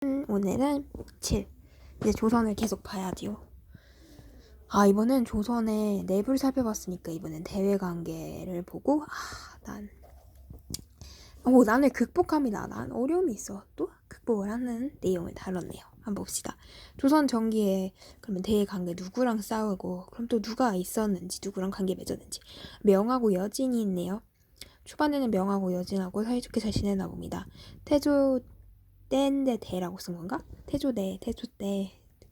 오늘은 7. 이제 조선을 계속 봐야지요. 이번엔 조선의 내부를 살펴봤으니까 이번엔 대외 관계를 보고 나는 극복합니다. 난 어려움이 있어. 또 극복을 하는 내용을 다뤘네요. 한번 봅시다. 조선 전기에 그러면 대외 관계 누구랑 싸우고 그럼 또 누가 있었는지 누구랑 관계 맺었는지 명하고 여진이 있네요. 초반에는 명하고 여진하고 사이좋게 잘 지내나 봅니다. 태조 때인데 대라고 쓴 건가? 태조 때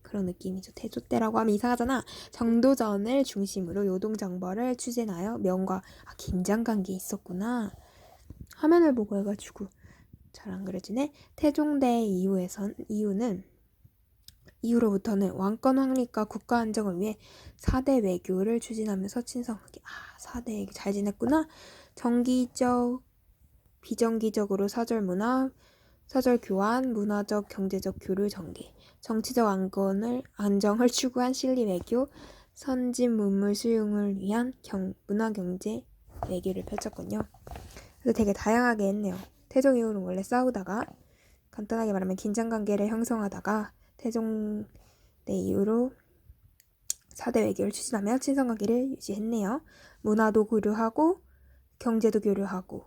그런 느낌이죠. 태조 때라고 하면 이상하잖아. 정도전을 중심으로 요동정벌을 추진하여 명과 긴장관계 있었구나. 화면을 보고 해가지고 잘 안 그려지네. 태종대 이후로부터는 왕권 확립과 국가 안정을 위해 4대 외교를 추진하면서 친성하게 4대 외교 잘 지냈구나. 정기적 비정기적으로 사절 문화 사절 교환, 문화적, 경제적 교류 전개, 정치적 안정을 추구한 실리 외교, 선진 문물 수용을 위한 문화 경제 외교를 펼쳤군요. 그래서 되게 다양하게 했네요. 태종 이후로 원래 싸우다가 간단하게 말하면 긴장관계를 형성하다가 태종 때 이후로 4대 외교를 추진하며 친선관계를 유지했네요. 문화도 교류하고 경제도 교류하고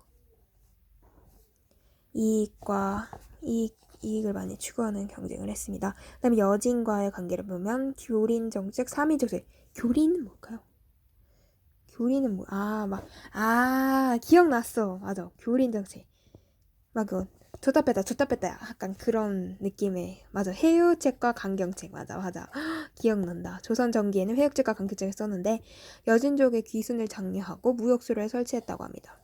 이익을 많이 추구하는 경쟁을 했습니다. 그 다음에 여진과의 관계를 보면 교린정책 3위조세. 교린은 뭘까요? 교린은 기억났어. 맞아. 교린정책. 줬다 뺐다 약간 그런 느낌의 맞아. 회유책과 강경책 맞아. 기억난다. 조선 전기에는 회유책과 강경책을 썼는데 여진족의 귀순을 장려하고 무역소를 설치했다고 합니다.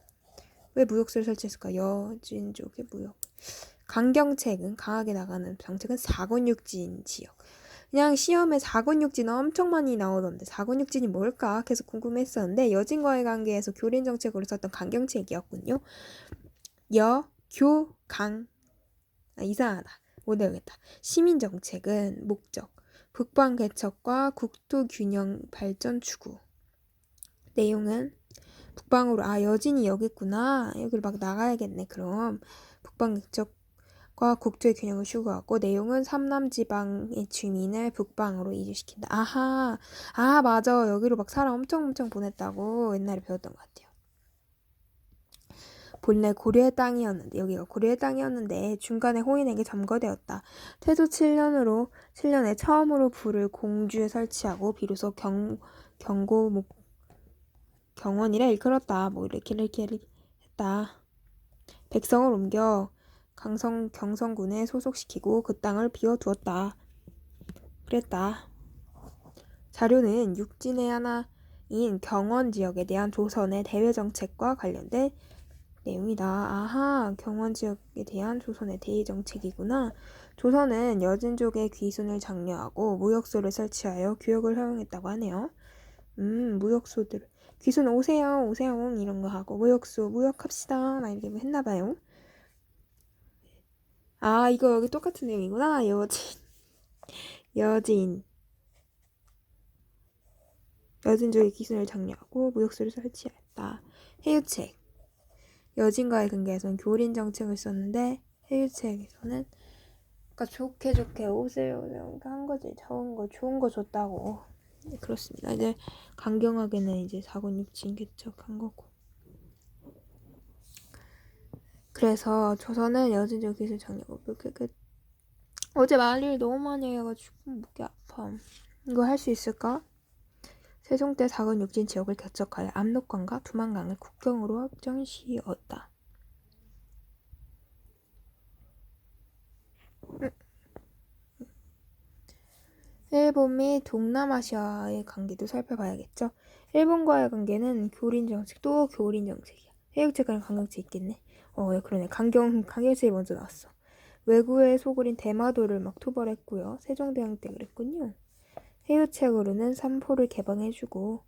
왜 무역소를 설치했을까? 여진족의 무역. 강경책은 강하게 나가는 정책은 사곤육진 지역. 그냥 시험에 사곤육진 엄청 많이 나오던데 사곤육진이 뭘까 계속 궁금했었는데 여진과의 관계에서 교린 정책으로 썼던 강경책이었군요. 이상하다. 못 외우겠다. 시민 정책은 목적, 북방 개척과 국토 균형 발전 추구. 내용은 북방으로 여진이 여기 있구나. 여기를 막 나가야겠네. 그럼 북방 개척과 국토의 균형을 추구하고 내용은 삼남지방의 주민을 북방으로 이주시킨다. 맞아. 여기로 막 사람 엄청 보냈다고 옛날에 배웠던 것 같아요. 본래 고려의 땅이었는데 여기가 고려의 땅이었는데 중간에 호인에게 점거되었다. 태조 7년에 처음으로 불을 공주에 설치하고 비로소 경원이라 일컬었다. 이렇게 했다. 백성을 옮겨 경성군에 소속시키고 그 땅을 비워두었다. 그랬다. 자료는 육진의 하나인 경원 지역에 대한 조선의 대외 정책과 관련된 내용이다. 경원 지역에 대한 조선의 대외 정책이구나. 조선은 여진족의 귀순을 장려하고 무역소를 설치하여 교역을 허용했다고 하네요. 무역소들 귀순 오세요 이런 거 하고 무역소 무역합시다 막 이렇게 했나봐요. 이거 여기 똑같은 내용이구나. 여진족의 귀순을 장려하고 무역소를 설치했다. 해유책 여진과의 관계에서는 교린 정책을 썼는데 해유책에서는 그러니까 좋게 오세요 이렇게 한 거지. 좋은 거 줬다고. 네, 그렇습니다. 이제 강경하게는 이제 사곤육진 개척한 거고. 그래서 조선은 여진족 기술 장려고 어제 말일 너무 많이 해가지고 목이 아파. 이거 할 수 있을까? 세종 때 사곤육진 지역을 개척하여 압록강과 두만강을 국경으로 확정시었다. 일본 및 동남아시아의 관계도 살펴봐야겠죠. 일본과의 관계는 또 교린 정책이야. 해역책이랑 강경책 있겠네. 그러네. 강경책이 먼저 나왔어. 외구의 소굴인 대마도를 막 토벌했고요. 세종대왕 때 그랬군요. 해유책으로는 삼포를 개방해주고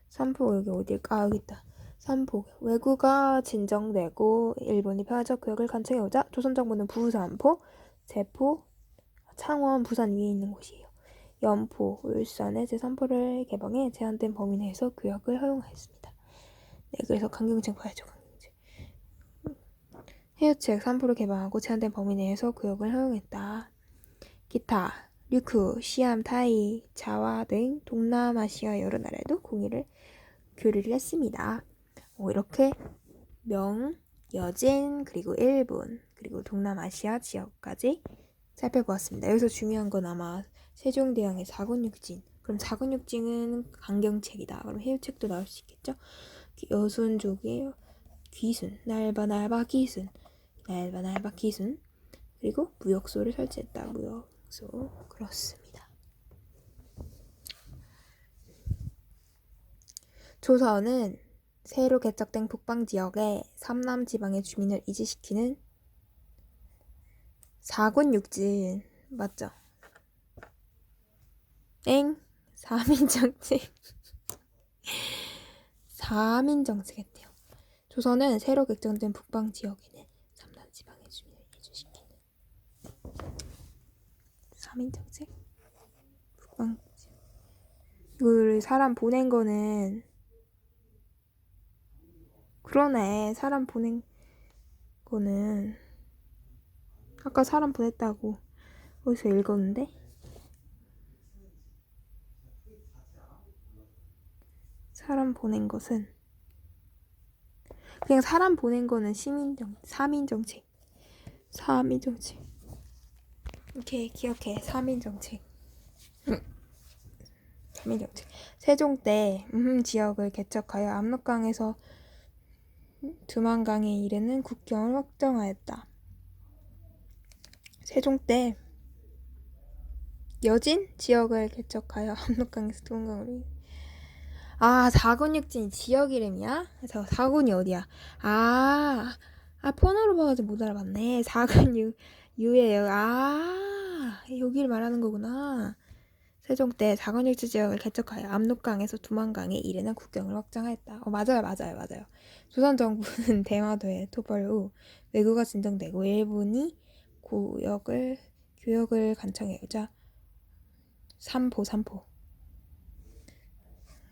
삼포 여기 어딜까? 여기 있다. 삼포 외구가 진정되고 일본이 평화적 교역을 간청해오자 조선정부는 부삼포, 제포, 창원, 부산 위에 있는 곳이에요. 연포, 울산의 제3포를 개방해 제한된 범위 내에서 교역을 허용하였습니다. 네, 그래서 강경책 봐야죠. 강경책. 해유책 3포를 개방하고 제한된 범위 내에서 교역을 허용했다. 기타, 류크, 시암, 타이, 자와 등 동남아시아 여러 나라에도 교류를 했습니다. 이렇게 명, 여진, 그리고 일본, 그리고 동남아시아 지역까지 살펴보았습니다. 여기서 중요한 건 아마 세종대왕의 사군육진. 그럼 사군육진은 강경책이다. 그럼 해유책도 나올 수 있겠죠? 여순족의 귀순, 날바 귀순, 날바 귀순. 그리고 무역소를 설치했다. 무역소. 그렇습니다. 조선은 새로 개척된 북방지역에 삼남지방의 주민을 이주시키는 사군육진 맞죠? 땡! 4민정책 4민정책 했대요. 조선은 새로 개정된 북방지역에는 삼남지방의 주민을 이주시키는 4민정책 북방지역. 이걸 사람 보낸 거는 그러네. 사람 보낸 거는 아까 사람 보냈다고 어디서 읽었는데 사람 보낸 것은 그냥 사람 보낸 거는 3인정책 3인정책 이렇게 기억해. 3인정책 3인정책 세종 때 지역을 개척하여 압록강에서 두만강에 이르는 국경을 확정하였다. 세종 때 여진 지역을 개척하여 압록강에서 두만강으로 사군육진 지역 이름이야? 저 사군이 어디야? 폰으로 봐가지고 못 알아봤네. 사군유예요. 여기를 말하는 거구나. 세종 때 사군육지 지역을 개척하여 압록강에서 두만강에 이르는 국경을 확정하였다. 맞아요. 조선 정부는 대마도에 토벌 후 왜구가 진정되고 일본이 교역을 간청해오자 삼포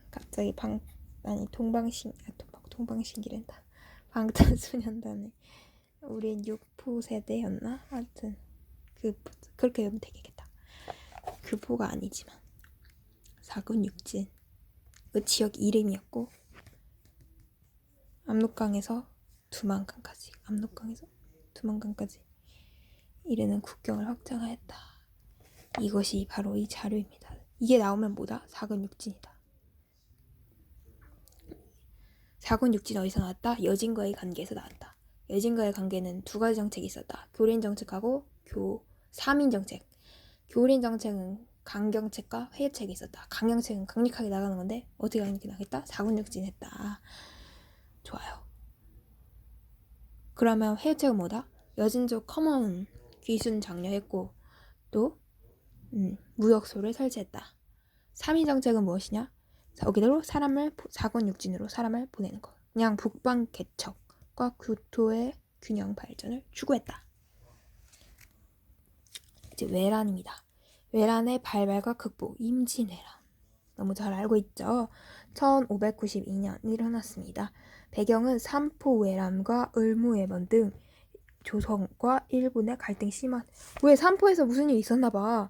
갑자기 통방신기란다. 방탄소년단에 우린 6포 세대였나? 하여튼 그렇게 하면 되겠다. 그 포가 아니지만 사군육진 그 지역 이름이었고 압록강에서 두만강까지 이르는 국경을 확정하였다. 이것이 바로 이 자료입니다. 이게 나오면 뭐다? 사군육진이다. 사군육진 어디서 나왔다? 여진과의 관계에서 나왔다. 여진과의 관계는 두 가지 정책이 있었다. 교린정책하고 3인정책. 교린정책은 강경책과 회유책이 있었다. 강경책은 강력하게 나가는 건데 어떻게 강력하게 나겠다? 사군육진 했다. 좋아요. 그러면 회유책은 뭐다? 여진족 커먼 귀순 장려했고 또 무역소를 설치했다. 3인정책은 무엇이냐? 여기로 사군육진으로 사람을 보내는 것. 그냥 북방 개척과 국토의 균형 발전을 추구했다. 이제 외란입니다. 외란의 발발과 극복, 임진왜란. 너무 잘 알고 있죠? 1592년 일어났습니다. 배경은 삼포외란과 을무해번 등 조선과 일본의 갈등이 심한. 왜 삼포에서 무슨 일이 있었나봐.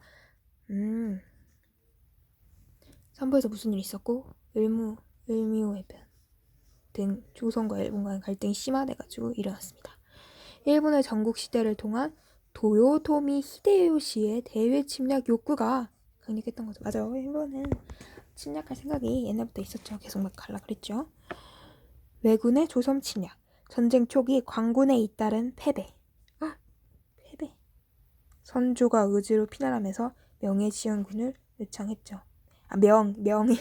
삼포에서 무슨 일이 있었고 을무해변 등 조선과 일본과의 갈등이 심화돼가지고 일어났습니다. 일본의 전국시대를 통한 도요토미 히데요시의 대외 침략 욕구가 강력했던 거죠. 맞아요. 일본은 침략할 생각이 옛날부터 있었죠. 계속 막 가려 그랬죠. 왜군의 조선 침략. 전쟁 초기 광군에 잇따른 패배. 선조가 의지로 피난하면서 명예지원군을 요청했죠. 명예.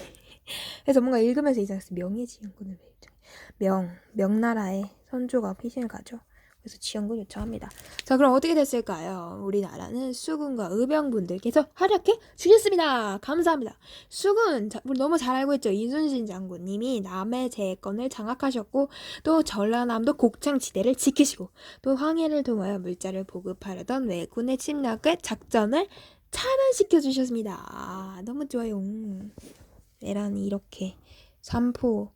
그래서 뭔가 읽으면서 이상했어. 명예지원군을 왜 요청해? 명나라에 선조가 피신을 가죠. 그래서 지원군 요청합니다. 자, 그럼 어떻게 됐을까요? 우리나라는 수군과 의병분들께서 활약해 주셨습니다. 감사합니다. 수군, 우리 너무 잘 알고 있죠. 이순신 장군님이 남의 제해권을 장악하셨고 또 전라남도 곡창지대를 지키시고 또 황해를 통하여 물자를 보급하려던 왜군의 침략의 작전을 차단시켜 주셨습니다. 너무 좋아요. 에란이 이렇게 삼포에란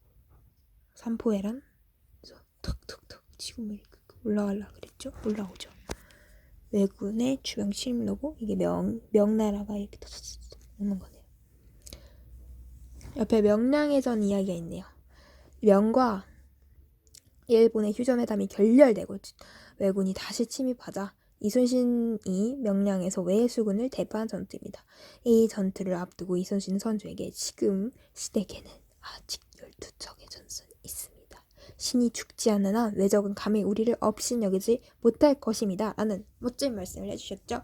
톡톡톡 지구물 올라가려 그랬죠? 올라오죠. 왜군의 주병 침노고 이게 명나라가 이렇게 오는 거네요. 옆에 명량해전 이야기가 있네요. 명과 일본의 휴전회담이 결렬되고 왜군이 다시 침입하자 이순신이 명량에서 외수군을 대파한 전투입니다. 이 전투를 앞두고 이순신 선조에게 지금 시댁에는 아직 12척의 전선이 있습니다. 신이 죽지 않는 한 외적은 감히 우리를 업신여기지 못할 것입니다. 라는 멋진 말씀을 해주셨죠.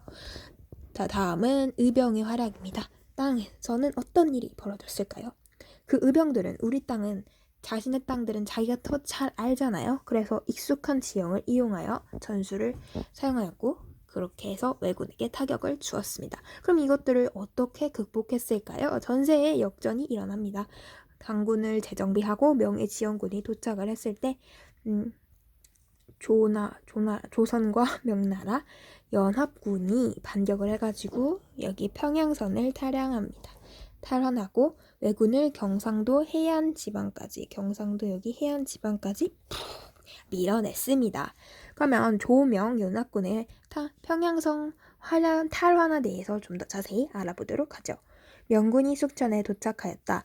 자, 다음은 의병의 활약입니다. 땅에서는 어떤 일이 벌어졌을까요? 그 의병들은 우리 땅은 자신의 땅들은 자기가 더 잘 알잖아요. 그래서 익숙한 지형을 이용하여 전술을 사용하였고 그렇게 해서 왜군에게 타격을 주었습니다. 그럼 이것들을 어떻게 극복했을까요? 전세의 역전이 일어납니다. 당군을 재정비하고 명예 지원군이 도착을 했을 때 조선과 명나라 연합군이 반격을 해가지고 여기 평양선을 탈환하고 왜군을 경상도 여기 해안 지방까지 밀어냈습니다. 그러면 조명 연합군의 평양성 탈환에 대해서 좀 더 자세히 알아보도록 하죠. 명군이 숙천에 도착하였다.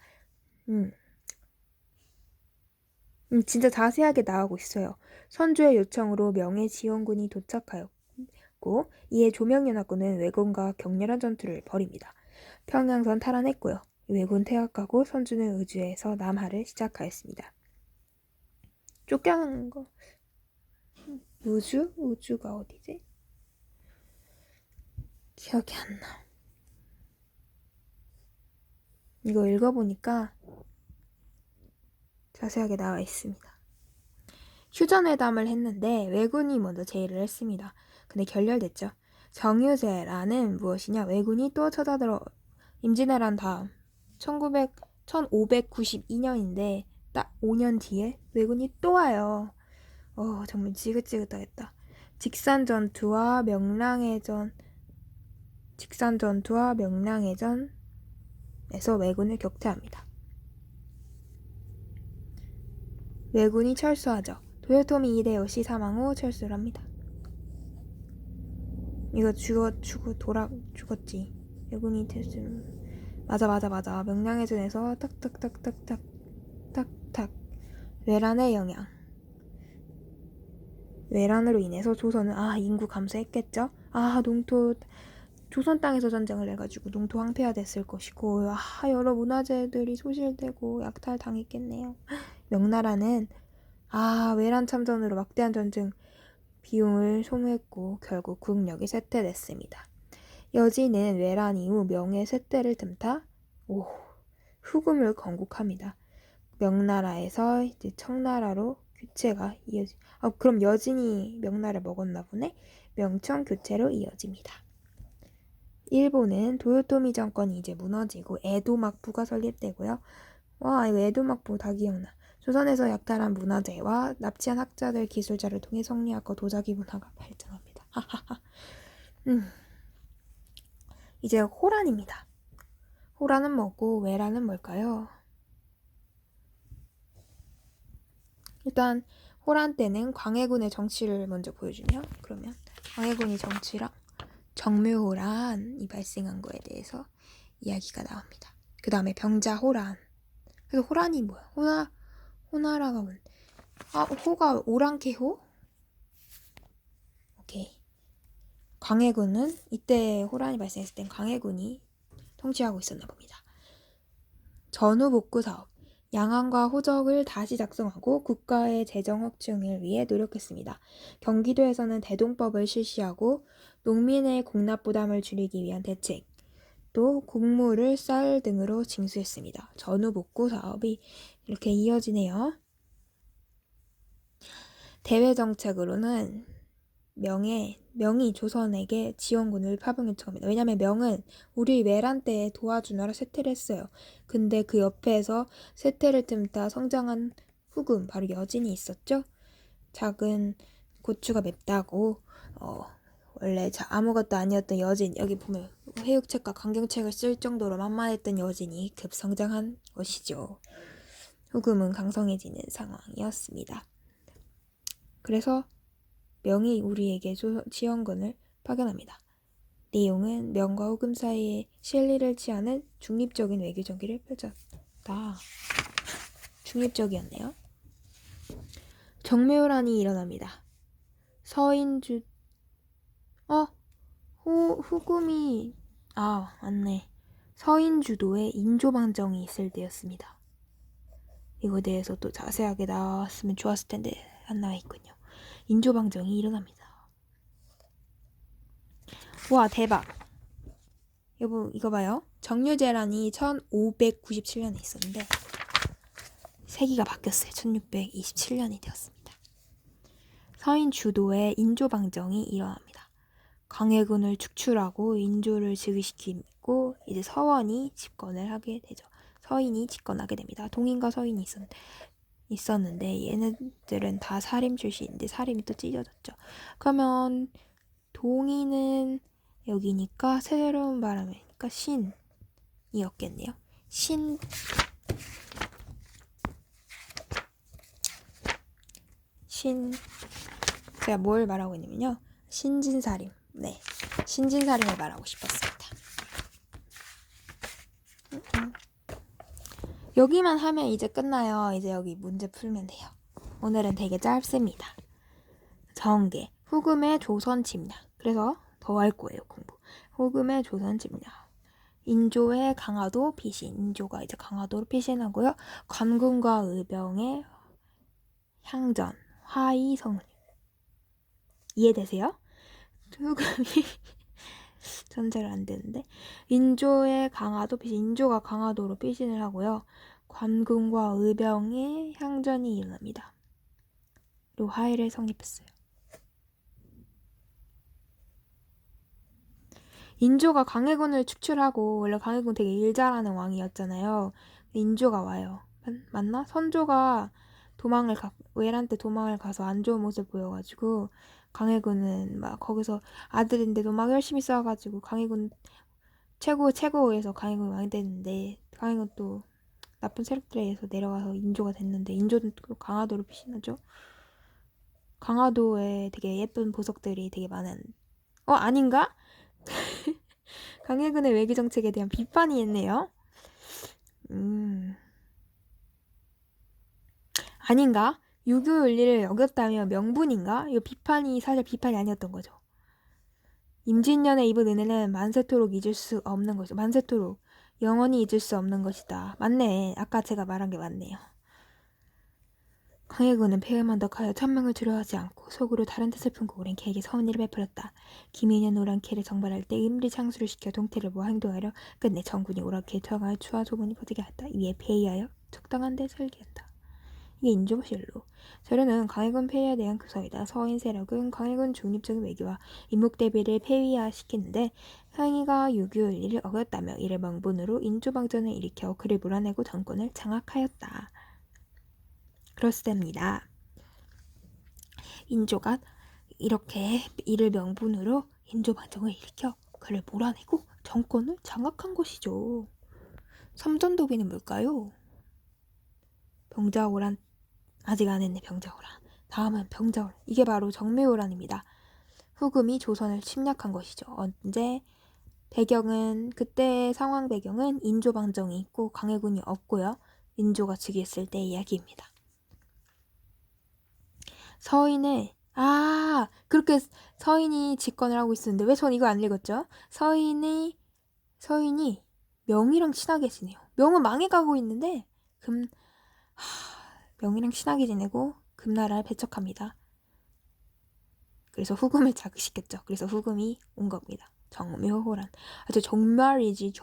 진짜 자세하게 나오고 있어요. 선조의 요청으로 명예 지원군이 도착하였고 이에 조명연합군은 왜군과 격렬한 전투를 벌입니다. 평양선 탈환했고요. 왜군 퇴각하고 선조는 의주에서 남하를 시작하였습니다. 쫓겨난 거 우주가 어디지? 기억이 안 나. 이거 읽어보니까 자세하게 나와 있습니다. 휴전회담을 했는데 왜군이 먼저 제의를 했습니다. 근데 결렬됐죠. 정유제라는 무엇이냐? 왜군이 또 쳐들어 임진왜란 다음 1592년인데 딱 5년 뒤에 왜군이 또 와요. 정말 지긋지긋하겠다. 직산전투와 명량해전에서 왜군을 격퇴합니다. 왜군이 철수하죠. 도요토미 히데요시 사망 후 철수를 합니다. 이거 죽었지. 왜군이 맞아. 명량해전에서 탁탁 외란의 영향. 외란으로 인해서 조선은 인구 감소했겠죠. 조선 땅에서 전쟁을 해가지고 농토 황폐화됐을 것이고 여러 문화재들이 소실되고 약탈당했겠네요. 명나라는 외란 참전으로 막대한 전쟁 비용을 소모했고 결국 국력이 쇠퇴됐습니다. 여진은 외란 이후 명의 쇠퇴를 틈타 후금을 건국합니다. 명나라에서 이제 청나라로 교체가 그럼 여진이 명나라를 먹었나 보네. 명청 교체로 이어집니다. 일본은 도요토미 정권이 이제 무너지고 에도 막부가 설립되고요. 이거 에도 막부 다 기억나. 조선에서 약탈한 문화재와 납치한 학자들 기술자를 통해 성리학과 도자기 문화가 발전합니다. 이제 호란입니다. 호란은 뭐고 외란은 뭘까요? 일단 호란 때는 광해군의 정치를 먼저 보여주네요. 그러면 광해군의 정치랑 정묘호란이 발생한 거에 대해서 이야기가 나옵니다. 그 다음에 병자호란. 그래서 호란이 뭐야? 호나라가 뭔데? 호가 오랑캐호? 오케이. 광해군은 이때 호란이 발생했을 땐 광해군이 통치하고 있었나 봅니다. 전후복구 사업. 양안과 호적을 다시 작성하고 국가의 재정 확충을 위해 노력했습니다. 경기도에서는 대동법을 실시하고 농민의 공납 부담을 줄이기 위한 대책, 또 곡물을 쌀 등으로 징수했습니다. 전후복구 사업이 이렇게 이어지네요. 대외 정책으로는 명이 조선에게 지원군을 파병 요청합니다. 왜냐면 명은 우리 외란 때 도와주느라 쇠퇴를 했어요. 근데 그 옆에서 쇠퇴를 틈타 성장한 후금, 바로 여진이 있었죠. 작은 고추가 맵다고 원래 아무것도 아니었던 여진, 여기 보면 해육책과 강경책을 쓸 정도로 만만했던 여진이 급성장한 것이죠. 후금은 강성해지는 상황이었습니다. 그래서 명이 우리에게 지원군을 파견합니다. 내용은 명과 후금 사이에 실리를 취하는 중립적인 외교 전기를 펼쳤다. 중립적이었네요. 정묘란이 일어납니다. 서인주 후금이 맞네. 서인주도에 인조방정이 있을 때였습니다. 이거에 대해서 또 자세하게 나왔으면 좋았을 텐데 안 나와 있군요. 인조방정이 일어납니다. 와, 대박. 여보, 이거 봐요. 정유재란이 1597년에 있었는데 세기가 바뀌었어요. 1627년이 되었습니다. 서인 주도에 인조방정이 일어납니다. 광해군을 축출하고 인조를 즉위시키고 이제 서원이 집권을 하게 되죠. 서인이 집권하게 됩니다. 동인과 서인이 있었는데 얘네들은 다 사림 출신인데 사림이 또 찢어졌죠. 그러면 동인은 여기니까 새로운 바람이니까 신이었겠네요. 제가 뭘 말하고 있냐면요. 신진사림. 네. 신진사림을 말하고 싶었습니다. 여기만 하면 이제 끝나요. 이제 여기 문제 풀면 돼요. 오늘은 되게 짧습니다. 정계. 후금의 조선 침략. 그래서 더 할 거예요, 공부. 후금의 조선 침략. 인조의 강화도 피신. 인조가 이제 강화도로 피신하고요. 관군과 의병의 향전. 화의 성립. 이해되세요? 후금이 전제를 안 되는데 인조의 강화도 피신. 인조가 강화도로 피신을 하고요. 관군과 의병의 향전이 일어납니다. 그리고 화해를 성립했어요. 인조가 광해군을 축출하고 원래 광해군 되게 일 잘하는 왕이었잖아요. 인조가 와요. 맞나? 선조가 외란 때 도망을 가서 안 좋은 모습 보여가지고 광해군은 막 거기서 아들인데도 막 열심히 싸워가지고 광해군 최고에서 광해군 왕이 됐는데 광해군 또 나쁜 세력들에 의해서 내려가서 인조가 됐는데 인조는 또 강화도로 피신하죠. 강화도에 되게 예쁜 보석들이 되게 많은 아닌가? 광해군의 외교 정책에 대한 비판이 있네요. 아닌가? 유교 윤리를 어겼다며 명분인가? 이 비판이 사실 비판이 아니었던 거죠. 임진년의 입은 은혜는 만세토록 잊을 수 없는 것이다. 만세토록 영원히 잊을 수 없는 것이다. 맞네. 아까 제가 말한 게 맞네요. 광해군은 폐허만 덕하여 천명을 두려워하지 않고 속으로 다른 뜻을 품고 오랜 계에게 서운의를 베풀었다. 김인현 오랑캐를 정발할 때 임리 창수를 시켜 동태를 모아 행동하려 끝내 정군이 오랑캐에 투항하여 추하 소문이 퍼지게 하였다. 이에 폐위하여 적당한 데 설계한다. 이게 인조실록. 자료는 광해군 폐위에 대한 구성이다. 서인 세력은 광해군 중립적인 외교와 임목 대비를 폐위화시키는데 상의가 유교윤리를 어겼다며 이를 명분으로 인조방전을 일으켜 그를 몰아내고 정권을 장악하였다. 그렇습니다. 인조가 이렇게 이를 명분으로 인조방정을 일으켜 그를 몰아내고 정권을 장악한 것이죠. 삼전도비는 뭘까요? 병자호란. 아직 안 했네. 병자호란. 다음은 병자호란. 이게 바로 정묘호란입니다. 후금이 조선을 침략한 것이죠. 언제? 배경은 그때 상황 배경은 인조방정이 있고 광해군이 없고요. 인조가 즉위했을 때 이야기입니다. 그렇게 서인이 집권을 하고 있었는데 왜 전 이거 안 읽었죠? 서인이 명이랑 친하게 지내요. 명은 망해가고 있는데 명이랑 친하게 지내고 금나라를 배척합니다. 그래서 후금을 자극시켰죠. 그래서 후금이 온 겁니다. 정묘호란. 정말이지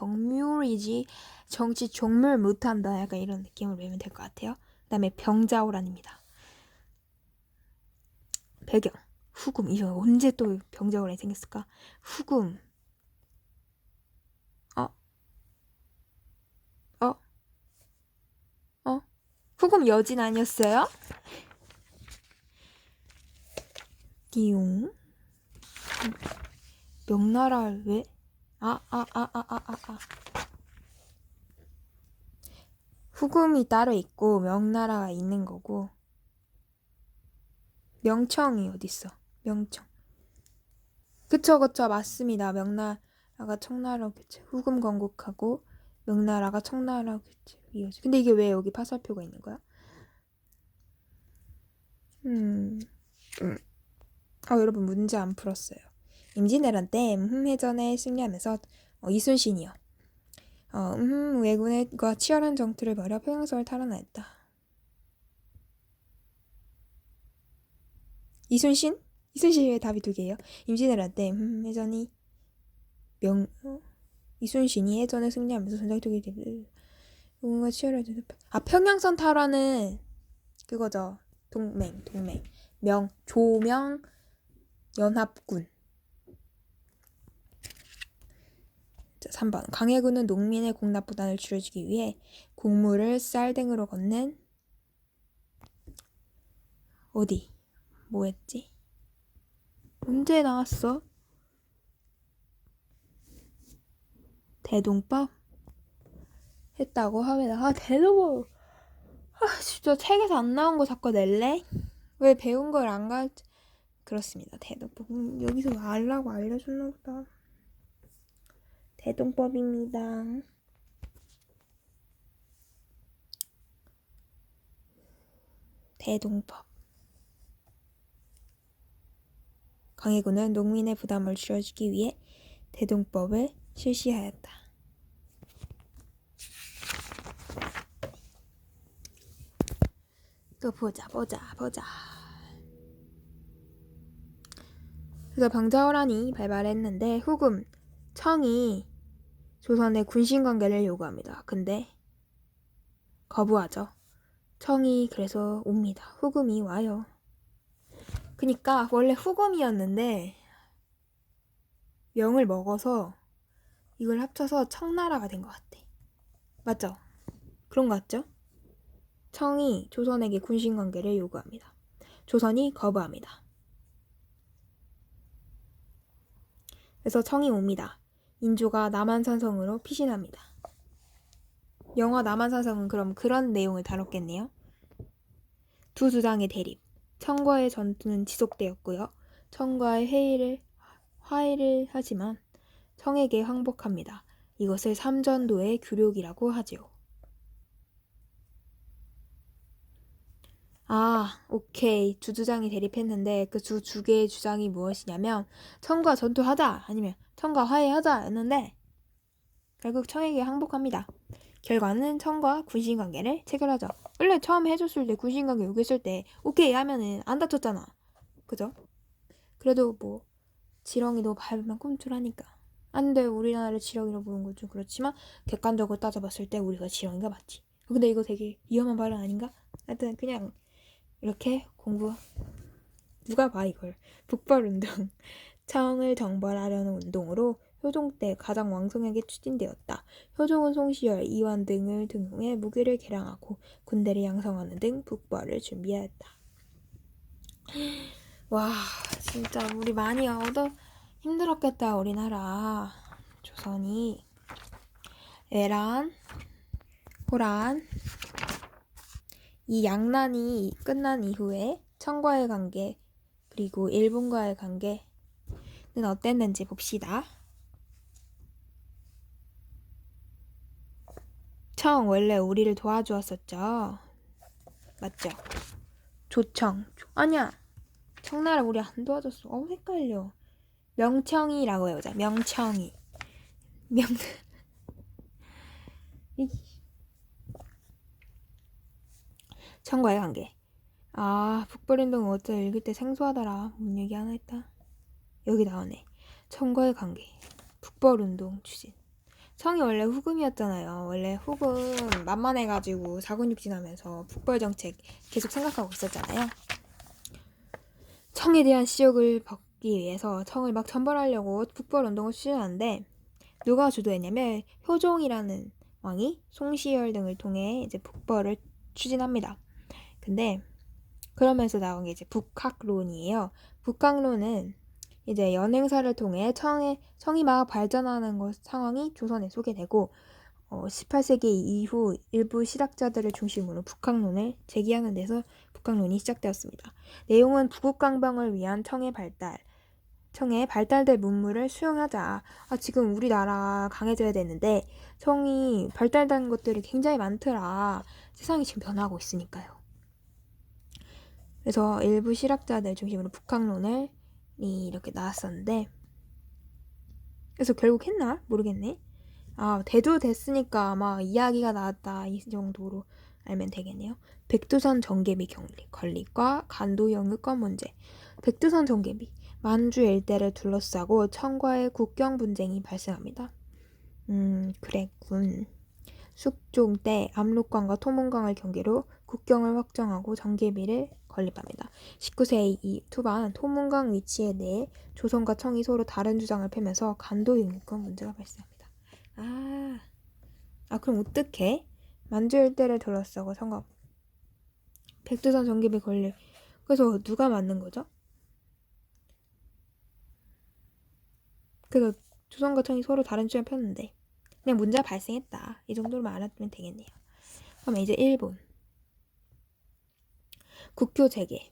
정치 정말 못한다. 약간 이런 느낌을 외우면 될 것 같아요. 그 다음에 병자호란입니다. 배경 후금. 이거 언제 또 병자호란이 생겼을까? 후금 후금 여진 아니었어요? 띠용. 명나라 왜? 후금이 따로 있고 명나라가 있는 거고. 명청이 어딨어? 명청. 그쵸, 그쵸, 맞습니다. 명나라가 청나라로 교체, 후금 건국하고 명나라가 청나라로 교체 이어지. 근데 이게 왜 여기 파살표가 있는 거야? 음, 여러분 문제 안 풀었어요. 임진왜란 때 해전에 승리하면서 이순신이요. 왜군과 치열한 정투를 벌여 평양성을 탈환하였다. 이순신? 이순신의 답이 두 개예요. 임진왜란 때 해전이 이순신이 해전에 승리하면서 전쟁투기 왜군과 치열한 정투. 평양선 탈환은 그거죠. 동맹. 조명 연합군. 자, 3번. 강해군은 농민의 공납 부담을 줄여주기 위해 곡물을 쌀 등으로 건넨 어디? 뭐였지? 언제 나왔어? 대동법? 했다고 하면 대동법 진짜 책에서 안 나온 거 자꾸 낼래? 왜 배운 걸 안 가? 그렇습니다. 대동법. 여기서 알라고 알려줬나 보다. 대동법입니다. 대동법. 강해군은 농민의 부담을 줄여주기 위해 대동법을 실시하였다. 또 보자. 그래서 방자호란이 발발했는데 후금, 청이 조선의 군신관계를 요구합니다. 근데 거부하죠. 청이 그래서 옵니다. 후금이 와요. 그니까 원래 후금이었는데 명을 먹어서 이걸 합쳐서 청나라가 된 것 같아. 맞죠? 그런 거 같죠? 청이 조선에게 군신관계를 요구합니다. 조선이 거부합니다. 그래서 청이 옵니다. 인조가 남한산성으로 피신합니다. 영화 남한산성은 그럼 그런 내용을 다뤘겠네요. 두 주장의 대립. 청과의 전투는 지속되었고요. 청과의 화해를 하지만 청에게 항복합니다. 이것을 삼전도의 굴욕이라고 하지요. 오케이. 두 주장이 대립했는데 그 두 개의 주장이 무엇이냐면 청과 전투하자 아니면 청과 화해하자 였는데 결국 청에게 항복합니다. 결과는 청과 군신관계를 체결하죠. 원래 처음 해줬을 때 군신관계 요구했을 때 오케이 하면은 안 다쳤잖아. 그죠? 그래도 뭐 지렁이도 밟으면 꿈틀하니까. 안돼 우리나라를 지렁이로 보는 건 좀 그렇지만 객관적으로 따져봤을 때 우리가 지렁이가 맞지. 근데 이거 되게 위험한 발언 아닌가? 하여튼 그냥 이렇게 누가 봐 이걸. 북벌운동. 청을 정벌하려는 운동으로 효종 때 가장 왕성하게 추진되었다. 효종은 송시열, 이완 등을 등용해 무기를 개량하고 군대를 양성하는 등 북벌을 준비하였다. 와 진짜 우리 많이 힘들었겠다 우리나라. 조선이 애란, 호란 이 양난이 끝난 이후에 청과의 관계 그리고 일본과의 관계는 어땠는지 봅시다. 청 원래 우리를 도와주었었죠. 맞죠? 조청 아니야 청나라 우리 안 도와줬어. 헷갈려. 명청이라고 해보자. 명청이 청과의 관계. 북벌운동 어쩌 읽을 때 생소하더라. 뭔 얘기 하나 했다. 여기 나오네. 청과의 관계. 북벌운동 추진. 청이 원래 후금이었잖아요. 원래 후금 만만해가지고 사군육진하면서 북벌 정책 계속 생각하고 있었잖아요. 청에 대한 시욕을 벗기 위해서 청을 막 전벌하려고 북벌운동을 추진하는데 누가 주도했냐면 효종이라는 왕이 송시열 등을 통해 이제 북벌을 추진합니다. 근데 그러면서 나온 게 이제 북학론이에요. 북학론은 이제 연행사를 통해 청이 막 발전하는 상황이 조선에 소개되고 18세기 이후 일부 실학자들을 중심으로 북학론을 제기하는 데서 북학론이 시작되었습니다. 내용은 부국강병을 위한 청의 발달, 청에 발달될 문물을 수용하자. 지금 우리나라 강해져야 되는데 청이 발달된 것들이 굉장히 많더라. 세상이 지금 변하고 있으니까요. 그래서 일부 실학자들 중심으로 북학론을 이렇게 나왔었는데, 그래서 결국 했나? 모르겠네. 대도 됐으니까 아마 이야기가 나왔다 이 정도로 알면 되겠네요. 백두산 정개비 건립과 간도 영유권 문제. 백두산 정개비, 만주 일대를 둘러싸고 청과의 국경 분쟁이 발생합니다. 그랬군. 숙종 때 압록강과 토문강을 경계로 국경을 확정하고 정개비를 건립합니다. 19세기 투반 토문강 위치에 대해 조선과 청이 서로 다른 주장을 펴면서 간도 영유권 문제가 발생합니다. 그럼 어떡해? 만주 일대를 둘러싸고 백두산 정개비 건립. 그래서 누가 맞는 거죠? 그래서 조선과 청이 서로 다른 주장을 폈는데 그냥 문제가 발생했다. 이 정도로만 알아두면 되겠네요. 그럼 이제 일본. 국교 재개.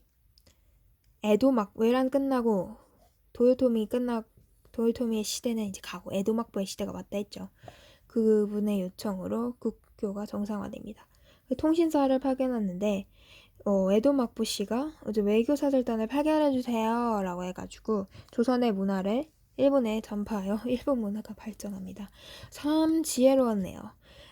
에도 외란 끝나고 도요토미의 시대는 이제 가고 에도 막부의 시대가 왔다 했죠. 그분의 요청으로 국교가 정상화됩니다. 통신사를 파견했는데 에도 막부 씨가 외교사절단을 파견해주세요 라고 해가지고 조선의 문화를 일본에 전파하여 일본 문화가 발전합니다. 참 지혜로웠네요.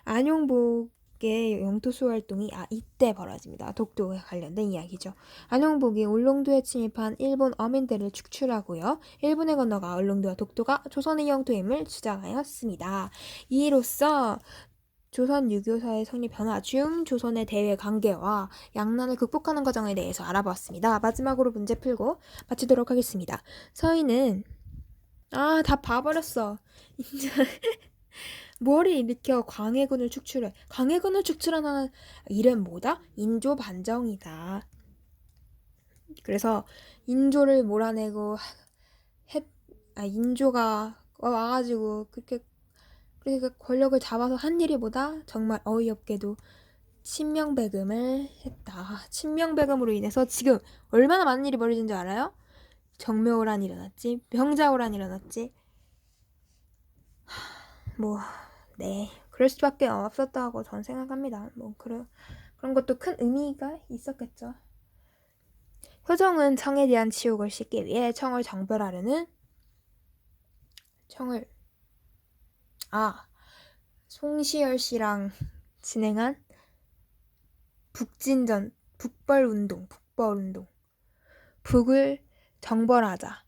안용복의 영토수 활동이 이때 벌어집니다. 독도에 관련된 이야기죠. 안용복이 울릉도에 침입한 일본 어민들을 축출하고요. 일본에 건너가 울릉도와 독도가 조선의 영토임을 주장하였습니다. 이로써 조선 유교사의 성립 변화 중 조선의 대외 관계와 양난을 극복하는 과정에 대해서 알아보았습니다. 마지막으로 문제 풀고 마치도록 하겠습니다. 서희는 다 봐버렸어. 뭐를 일으켜 광해군을 축출해. 광해군을 축출하는 이름 뭐다? 인조 반정이다. 그래서 인조를 몰아내고 인조가 와가지고 그렇게 권력을 잡아서 한 일이 뭐다? 정말 어이없게도 친명배금을 했다. 친명배금으로 인해서 지금 얼마나 많은 일이 벌어진 줄 알아요? 정묘호란이 일어났지, 병자호란이 일어났지. 네, 그럴 수밖에 없었다고 저는 생각합니다. 그런 것도 큰 의미가 있었겠죠. 효정은 청에 대한 치욕을 씻기 위해 청을 정벌하려는 송시열 씨랑 진행한 북벌운동. 북을 정벌하자.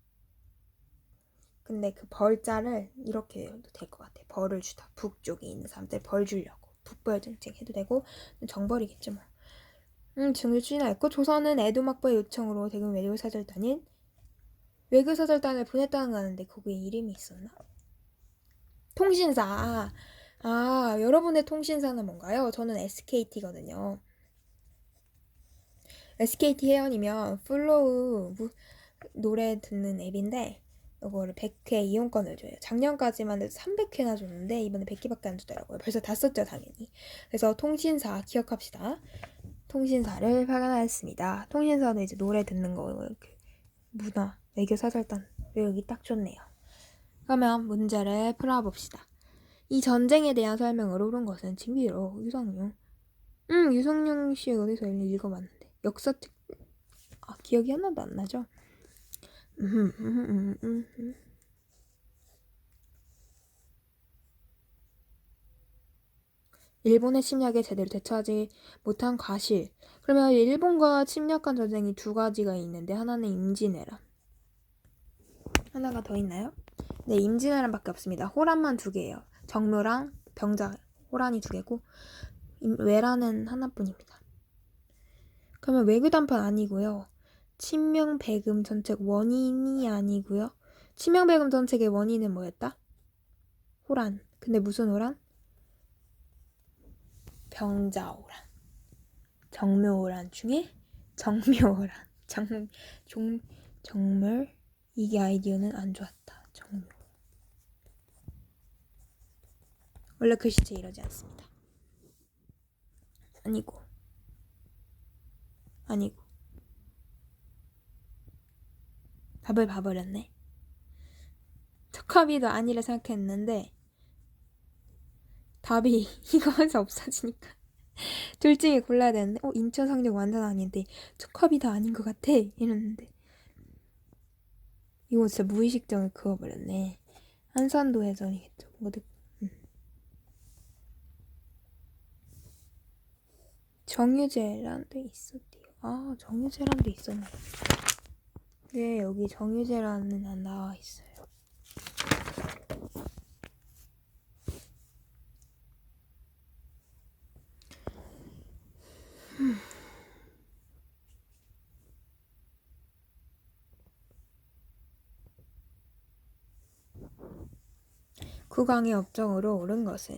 근데 그 벌자를 이렇게 해도 될 것 같아. 벌을 주다. 북쪽에 있는 사람들 벌 주려고. 북벌 정책 해도 되고 정벌이겠죠 뭐. 증류 추진하였고 조선은 에도막부의 요청으로 대금 외교사절단을 보냈다는 거 아는데 거기에 이름이 있었나? 통신사. 여러분의 통신사는 뭔가요? 저는 SKT거든요. SKT 회원이면 플로우 노래 듣는 앱인데 이거를 100회 이용권을 줘요. 작년까지만 해도 300회나 줬는데 이번에 100개밖에 안 주더라고요. 벌써 다 썼죠 당연히. 그래서 통신사 기억합시다. 통신사를 파견하였습니다. 통신사는 이제 노래 듣는 거 이렇게 문화 외교사절단 외우기 딱 좋네요. 그러면 문제를 풀어봅시다. 이 전쟁에 대한 설명을 옳은 것은 진비로 유성룡. 유성룡 씨 어디서 읽어봤는데 역사책 기억이 하나도 안 나죠? 일본의 침략에 제대로 대처하지 못한 과실. 그러면 일본과 침략한 전쟁이 두 가지가 있는데 하나는 임진왜란. 하나가 더 있나요? 네, 임진왜란밖에 없습니다. 호란만 2개예요. 정묘랑 병자 호란이 2개고 외란은 하나뿐입니다. 그러면 외교단판 아니고요. 친명배금 전책 원인이 아니고요. 친명배금 전책의 원인은 뭐였다? 호란. 근데 무슨 호란? 병자호란. 정묘호란 중에 정묘호란. 정멸. 이게 아이디어는 안 좋았다. 정묘. 원래 글씨체 이러지 않습니다. 아니고 답을 봐버렸네. 초커비도 아니라 생각했는데 답이 이거에서 없어지니까 둘 중에 골라야 되는데 인천 상륙 완전 아닌데 초커비도 아닌 것 같아 이랬는데 이거 진짜 무의식적으로 그어버렸네. 한산도 해전이겠죠. 정유재라는 데 있었대요. 아, 정유재라는 데 있었네. 네, 여기 정유재라는 안 나와 있어요. 국왕의 업적으로 오른 것은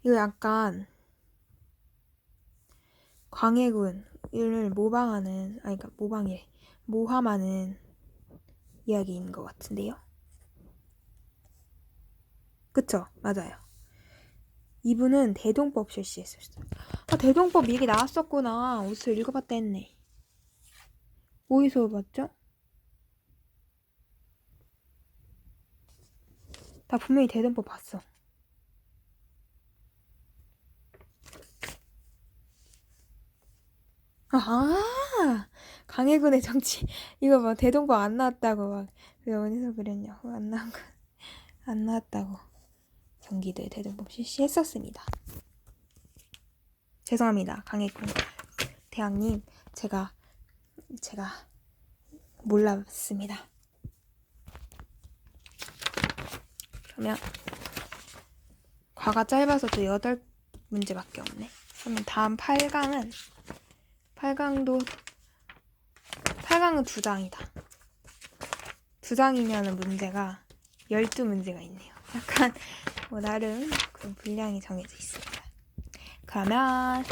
이거 약간 광해군을 모방하는 그러니까 모함하는 이야기인 것 같은데요. 그쵸? 맞아요. 이분은 대동법 실시했었어요. 아, 대동법 얘기 나왔었구나. 어디서 읽어봤다 했네. 어디서 봤죠? 나 분명히 대동법 봤어. 아, 강해군의 정치. 이거 막 대동법 안 나왔다고 막 왜 어디서 그랬냐고. 안 나왔다고. 경기도에 대동법 실시했었습니다. 죄송합니다. 강해군 대왕님. 제가 몰랐습니다. 그러면 과가 짧아서 또 8문제밖에 없네. 그러면 다음 8강은 8강은 2장이다. 2장이면 문제가 12문제가 있네요. 약간 나름 그런 분량이 정해져 있습니다. 그러면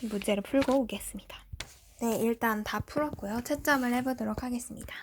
문제를 풀고 오겠습니다. 네, 일단 다 풀었고요. 채점을 해보도록 하겠습니다.